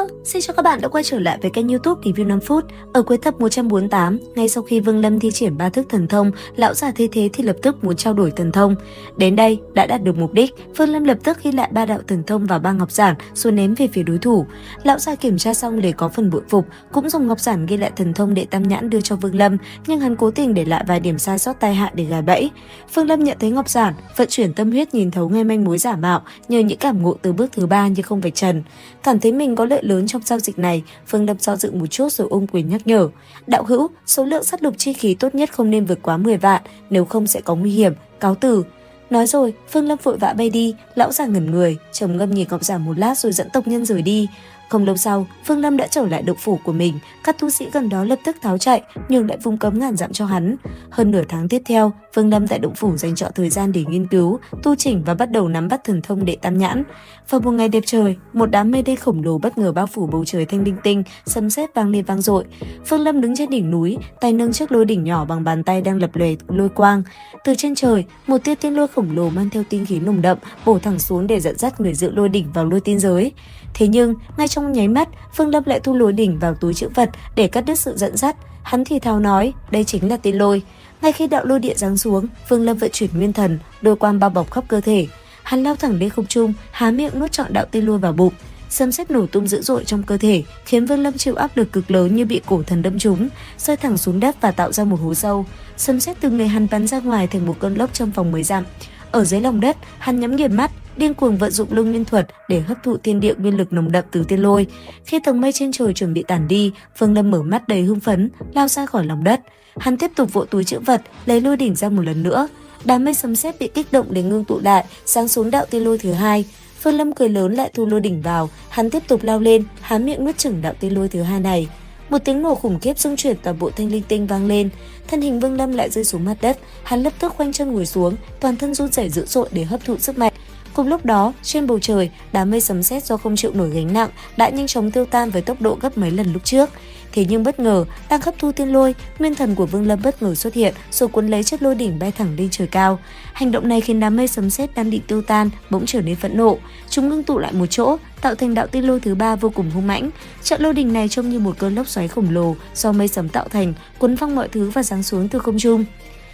Hello, xin chào các bạn đã quay trở lại với kênh YouTube Review 5 phút. Ở cuối tập 148, ngay sau khi Vương Lâm thi triển 3 thức thần thông, lão già thế thế thì lập tức muốn trao đổi thần thông. Đến đây đã đạt được mục đích, Vương Lâm lập tức ghi lại 3 đạo thần thông vào 3 ngọc giản rồi ném về phía đối thủ. Lão già kiểm tra xong để có phần bội phục, cũng dùng ngọc giản ghi lại thần thông đệ tam nhãn đưa cho Vương Lâm, nhưng hắn cố tình để lại vài điểm sai sót tai hại để gài bẫy. Vương Lâm nhận thấy ngọc giản, vận chuyển tâm huyết nhìn thấu ngay manh mối giả mạo, nhờ những cảm ngộ từ bước thứ 3 như không vạch trần. Cảm thấy mình có lợi lớn trong giao dịch này, Vương Lâm do dự một chút rồi ôm quyền nhắc nhở. Đạo hữu, số lượng sát lục chi khí tốt nhất không nên vượt quá 10 vạn, nếu không sẽ có nguy hiểm, cáo từ. Nói rồi, Vương Lâm vội vã bay đi, lão già ngẩn người, trầm ngâm nhìn ngọc giản một lát rồi dẫn tộc nhân rời đi. Không lâu sau, Vương Lâm đã trở lại động phủ của mình, các tu sĩ gần đó lập tức tháo chạy, nhưng lại vùng cấm ngàn dặm cho hắn. Hơn nửa tháng tiếp theo, Vương Lâm tại động phủ dành trọn thời gian để nghiên cứu, tu chỉnh và bắt đầu nắm bắt thần thông đệ tam nhãn. Vào một ngày đẹp trời, một đám mây đen khổng lồ bất ngờ bao phủ bầu trời thanh linh tinh, sấm sét vang lên vang dội. Vương Lâm đứng trên đỉnh núi, tay nâng chiếc lôi đỉnh nhỏ bằng bàn tay đang lập lòe lôi quang. Từ trên trời, một tia tiên lôi khổng lồ mang theo tinh khí nồng đậm bổ thẳng xuống để dẫn dắt người giữ lôi đỉnh vào lôi tiên giới. Thế nhưng, ngay trong nháy mắt, Vương Lâm lại thu lôi đỉnh vào túi trữ vật để cắt đứt sự dẫn dắt. Hắn thì thào nói, đây chính là tiên lôi. Ngay khi đạo lôi điện giáng xuống, Vương Lâm vận chuyển nguyên thần, lôi quang bao bọc khắp cơ thể. Hắn lao thẳng lên không trung, há miệng nuốt trọn đạo tiên lôi vào bụng. Sấm sét nổ tung dữ dội trong cơ thể, khiến Vương Lâm chịu áp lực cực lớn như bị cổ thần đâm trúng, rơi thẳng xuống đất và tạo ra một hố sâu. Sấm sét từ người hắn bắn ra ngoài thành một cơn lốc trong vòng 10 dặm. Ở dưới lòng đất, hắn nhắm nghiền mắt, điên cuồng vận dụng lôi nguyên thuật để hấp thụ thiên địa nguyên lực nồng đậm từ tiên lôi. Khi tầng mây trên trời chuẩn bị tản đi, Vương Lâm mở mắt đầy hưng phấn, lao ra khỏi lòng đất. Hắn tiếp tục vỗ túi trữ vật, lấy lôi đỉnh ra một lần nữa. Đám mây sấm sét bị kích động để ngưng tụ lại, giáng xuống đạo tiên lôi thứ hai. Vương Lâm cười lớn lại thu lôi đỉnh vào, hắn tiếp tục lao lên, há miệng nuốt chửng đạo tiên lôi thứ hai này. Một tiếng nổ khủng khiếp rung chuyển toàn bộ thanh linh tinh vang lên, thân hình Vương Lâm lại rơi xuống mặt đất, hắn lập tức khoanh chân ngồi xuống, toàn thân run rẩy dữ dội để hấp thụ sức mạnh. Cùng lúc đó, trên bầu trời, đám mây sấm sét do không chịu nổi gánh nặng đã nhanh chóng tiêu tan với tốc độ gấp mấy lần lúc trước. Thế nhưng bất ngờ, đang hấp thu tiên lôi, nguyên thần của Vương Lâm bất ngờ xuất hiện, rồi cuốn lấy chiếc lôi đỉnh bay thẳng lên trời cao. Hành động này khiến đám mây sấm sét đang định tiêu tan bỗng trở nên phẫn nộ, chúng ngưng tụ lại một chỗ, tạo thành đạo tiên lôi thứ ba vô cùng hung mãnh. Trận lôi đỉnh này trông như một cơn lốc xoáy khổng lồ do mây sấm tạo thành, cuốn văng mọi thứ và giáng xuống từ không trung.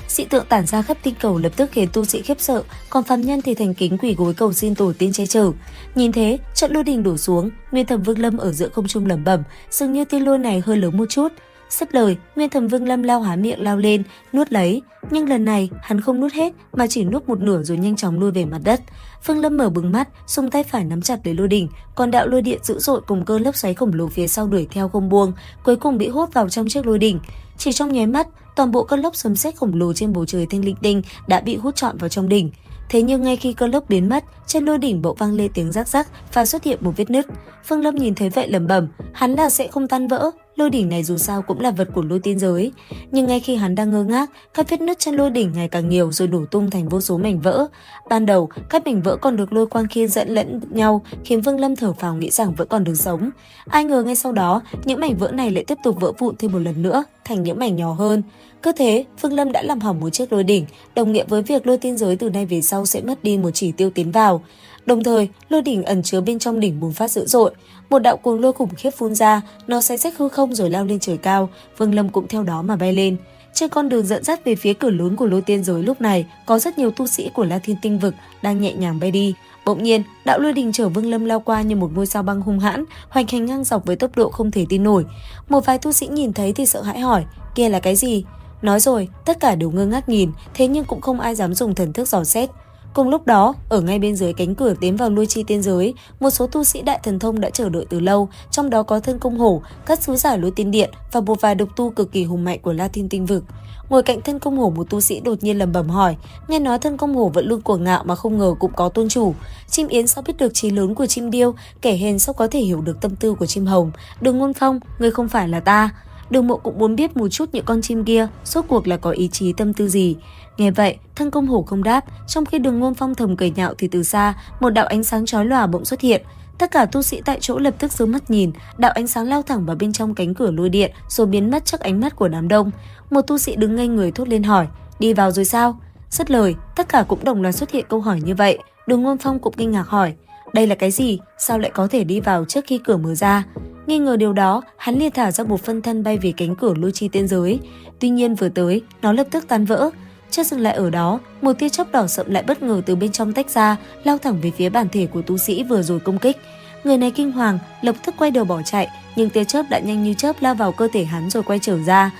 Dị tượng tản ra khắp tinh cầu lập tức khiến tu sĩ khiếp sợ, còn phàm nhân thì thành kính quỳ gối cầu xin tổ tiên che chở. Nhìn thế, trận lôi đình đổ xuống, Nguyên Thần Vương Lâm ở giữa không trung lẩm bẩm, dường như tiên lôi này hơi lớn một chút. Dứt lời, Nguyên Thần Vương Lâm lao há miệng lao lên, nuốt lấy, nhưng lần này hắn không nuốt hết mà chỉ nuốt một nửa rồi nhanh chóng lui về mặt đất. Vương Lâm mở bừng mắt, dùng tay phải nắm chặt lấy lôi đỉnh, còn đạo lôi điện dữ dội cùng cơn lốc xoáy khổng lồ phía sau đuổi theo không buông, cuối cùng bị hút vào trong chiếc lôi đỉnh. Chỉ trong nháy mắt, toàn bộ cơn lốc sấm sét khổng lồ trên bầu trời thanh linh tinh đã bị hút trọn vào trong đỉnh. Thế nhưng ngay khi cơn lốc biến mất, trên lôi đỉnh bỗng vang lên tiếng rắc rắc và xuất hiện một vết nứt. Vương Lâm nhìn thấy vậy lẩm bẩm, hắn là sẽ không tan vỡ, lôi đỉnh này dù sao cũng là vật của lôi tiên giới. Nhưng ngay khi hắn đang ngơ ngác, các vết nứt trên lôi đỉnh ngày càng nhiều rồi nổ tung thành vô số mảnh vỡ. Ban đầu, các mảnh vỡ còn được lôi quang khiên dẫn lẫn nhau, khiến Vương Lâm thở phào nghĩ rằng vẫn còn được sống. Ai ngờ ngay sau đó, những mảnh vỡ này lại tiếp tục vỡ vụn thêm một lần nữa, thành những mảnh nhỏ hơn. Cứ thế, Vương Lâm đã làm hỏng một chiếc lôi đỉnh, đồng nghĩa với việc lôi tiên giới từ nay về sau sẽ mất đi một chỉ tiêu tiến vào. Đồng thời, lôi đỉnh ẩn chứa bên trong đỉnh bùng phát dữ dội, một đạo cuồng lôi khủng khiếp phun ra, nó xé rách hư không rồi lao lên trời cao. Vương Lâm cũng theo đó mà bay lên. Trên con đường dẫn dắt về phía cửa lớn của lôi tiên giới lúc này, có rất nhiều tu sĩ của La Thiên Tinh Vực đang nhẹ nhàng bay đi. Bỗng nhiên, đạo lôi đỉnh chở Vương Lâm lao qua như một ngôi sao băng hung hãn, hoành hành ngang dọc với tốc độ không thể tin nổi. Một vài tu sĩ nhìn thấy thì sợ hãi hỏi, kia là cái gì? Nói rồi, tất cả đều ngơ ngác nhìn, thế nhưng cũng không ai dám dùng thần thức dò xét. Cùng lúc đó, ở ngay bên dưới cánh cửa tiến vào lôi chi tiên giới, một số tu sĩ đại thần thông đã chờ đợi từ lâu, trong đó có Thân Công Hổ, các sứ giả lôi tiên điện và một vài độc tu cực kỳ hùng mạnh của La Thiên Tinh Vực. Ngồi cạnh Thân Công Hổ, một tu sĩ đột nhiên lẩm bẩm hỏi, nghe nói Thân Công Hổ vẫn luôn cuồng ngạo mà không ngờ cũng có tôn chủ. Chim yến sao biết được trí lớn của chim điêu, kẻ hèn sao có thể hiểu được tâm tư của chim hồng. Đường Ngôn Phong, ngươi không phải là ta. Đường Mộ cũng muốn biết một chút những con chim kia rốt cuộc là có ý chí tâm tư gì. Nghe vậy, Thân Công Hổ không đáp, trong khi Đường Ngôn Phong thầm cười nhạo thì từ xa, một đạo ánh sáng chói lòa bỗng xuất hiện. Tất cả tu sĩ tại chỗ lập tức giơ mắt nhìn, đạo ánh sáng lao thẳng vào bên trong cánh cửa lôi điện rồi biến mất trước ánh mắt của đám đông. Một tu sĩ đứng ngây người thốt lên hỏi, đi vào rồi sao? Dứt lời, tất cả cũng đồng loạt xuất hiện câu hỏi như vậy. Đường Ngôn Phong cũng kinh ngạc hỏi, đây là cái gì? Sao lại có thể đi vào trước khi cửa mở ra? Nghi ngờ điều đó, hắn liền thả ra một phân thân bay về cánh cửa lôi chi tiên giới. Tuy nhiên vừa tới, nó lập tức tan vỡ. Chưa dừng lại ở đó, một tia chớp đỏ sậm lại bất ngờ từ bên trong tách ra, lao thẳng về phía bản thể của tu sĩ vừa rồi công kích. Người này kinh hoàng, lập tức quay đầu bỏ chạy, nhưng tia chớp đã nhanh như chớp lao vào cơ thể hắn rồi quay trở ra.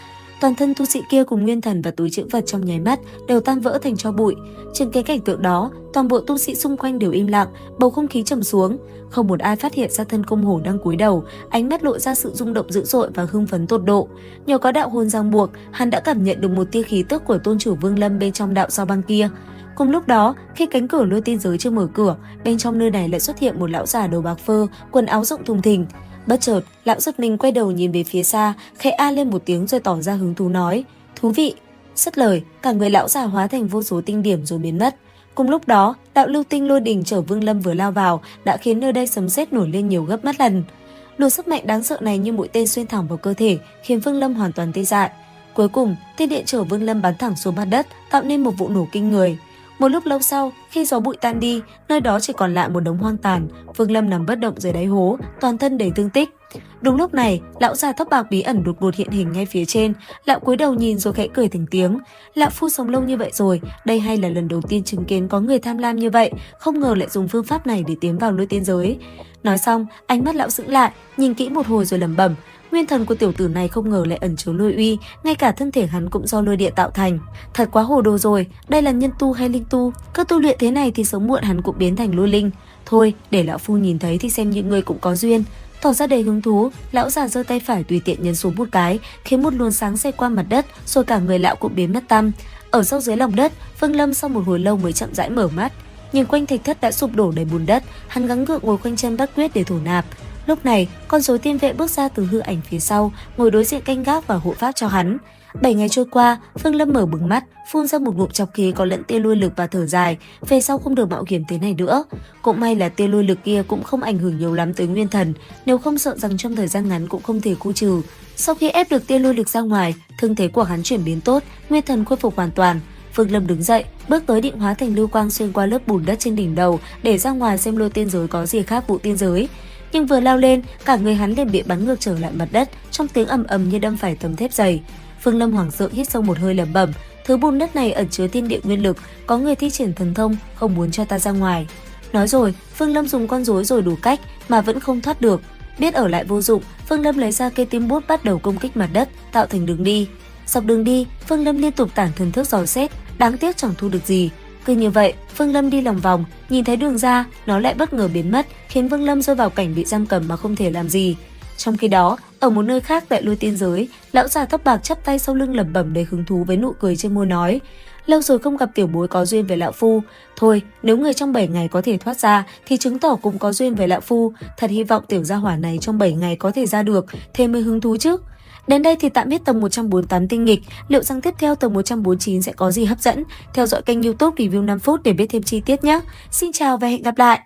Toàn thân tu sĩ kia cùng nguyên thần và túi trữ vật trong nháy mắt đều tan vỡ thành tro bụi. Trên cái cảnh tượng đó, toàn bộ tu sĩ xung quanh đều im lặng, bầu không khí trầm xuống. Không một ai phát hiện ra thân công hổ đang cúi đầu, ánh mắt lộ ra sự rung động dữ dội và hưng phấn tột độ. Nhờ có đạo hồn ràng buộc, hắn đã cảm nhận được một tia khí tức của tôn chủ Vương Lâm bên trong đạo sao băng kia. Cùng lúc đó, khi cánh cửa lôi tiên giới chưa mở cửa, bên trong nơi này lại xuất hiện một lão già đầu bạc phơ, quần áo rộng thùng thình. Bất chợt, lão giật mình quay đầu nhìn về phía xa, khẽ a lên một tiếng rồi tỏ ra hứng thú nói: "Thú vị." Dứt lời, cả người lão già hóa thành vô số tinh điểm rồi biến mất. Cùng lúc đó, đạo lưu tinh lôi đình chở Vương Lâm vừa lao vào đã khiến nơi đây sấm sét nổi lên nhiều gấp mắt lần. Luồng sức mạnh đáng sợ này như mũi tên xuyên thẳng vào cơ thể, khiến Vương Lâm hoàn toàn tê dại. Cuối cùng, tiên điện chở Vương Lâm bắn thẳng xuống mặt đất, tạo nên một vụ nổ kinh người. Một lúc lâu sau, khi gió bụi tan đi, nơi đó chỉ còn lại một đống hoang tàn. Vương Lâm nằm bất động dưới đáy hố, toàn thân đầy thương tích. Đúng lúc này, lão già tóc bạc bí ẩn đột ngột hiện hình ngay phía trên. Lão cúi đầu nhìn rồi khẽ cười thành tiếng. Lão phu sống lâu như vậy rồi, đây hay là lần đầu tiên chứng kiến có người tham lam như vậy, không ngờ lại dùng phương pháp này để tiến vào lôi tiên giới. Nói xong, ánh mắt lão sững lại, nhìn kỹ một hồi rồi lẩm bẩm: nguyên thần của tiểu tử này không ngờ lại ẩn chứa lôi uy, ngay cả thân thể hắn cũng do lôi điện tạo thành. Thật quá hồ đồ rồi, đây là nhân tu hay linh tu? Cứ tu luyện thế này thì sớm muộn hắn cũng biến thành lôi linh. Thôi, để lão phu nhìn thấy thì xem những người cũng có duyên. Tỏ ra đầy hứng thú, lão già giơ tay phải tùy tiện nhấn xuống một cái, khiến một luồng sáng xẹt qua mặt đất, rồi cả người lão cũng biến mất tăm. Ở sâu dưới lòng đất, Vương Lâm sau một hồi lâu mới chậm rãi mở mắt. Nhìn quanh thạch thất đã sụp đổ đầy bùn đất, hắn gắng gượng ngồi khoanh chân bắt quyết để thổ nạp. Lúc này, con rối tiên vệ bước ra từ hư ảnh phía sau, ngồi đối diện canh gác và hộ pháp cho hắn. 7 ngày trôi qua, Vương Lâm mở bừng mắt, phun ra một ngụm trọc khí có lẫn tia lôi lực và thở dài, về sau không được mạo hiểm thế này nữa. Cũng may là tia lôi lực kia cũng không ảnh hưởng nhiều lắm tới nguyên thần, nếu không sợ rằng trong thời gian ngắn cũng không thể khu trừ. Sau khi ép được tia lôi lực ra ngoài, thương thế của hắn chuyển biến tốt, nguyên thần khôi phục hoàn toàn. Vương Lâm đứng dậy, bước tới định hóa thành lưu quang xuyên qua lớp bùn đất trên đỉnh đầu để ra ngoài xem lôi tiên giới có gì khác vụ tiên giới. Nhưng vừa lao lên, cả người hắn liền bị bắn ngược trở lại mặt đất, trong tiếng ầm ầm như đâm phải tấm thép dày. Vương Lâm hoảng sợ hít sâu một hơi lẩm bẩm: thứ bùn đất này ẩn chứa thiên địa nguyên lực, có người thi triển thần thông, không muốn cho ta ra ngoài. Nói rồi, Vương Lâm dùng con rối rồi đủ cách mà vẫn không thoát được. Biết ở lại vô dụng, Vương Lâm lấy ra cây tím bút bắt đầu công kích mặt đất, tạo thành đường đi. Dọc đường đi, Vương Lâm liên tục tản thần thức dò xét, đáng tiếc chẳng thu được gì. Cứ như vậy, Vương Lâm đi lòng vòng, nhìn thấy đường ra, nó lại bất ngờ biến mất, khiến Vương Lâm rơi vào cảnh bị giam cầm mà không thể làm gì. Trong khi đó, ở một nơi khác tại lôi tiên giới, lão già tóc bạc chắp tay sau lưng lẩm bẩm đầy hứng thú với nụ cười trên môi nói: lâu rồi không gặp tiểu bối có duyên với lão phu. Thôi, nếu người trong 7 ngày có thể thoát ra thì chứng tỏ cũng có duyên với lão phu. Thật hy vọng tiểu gia hỏa này trong 7 ngày có thể ra được, thế mới hứng thú chứ. Đến đây thì tạm biết tập 148 tinh nghịch, liệu rằng tiếp theo tập 149 sẽ có gì hấp dẫn? Theo dõi kênh YouTube Review 5 phút để biết thêm chi tiết nhé. Xin chào và hẹn gặp lại!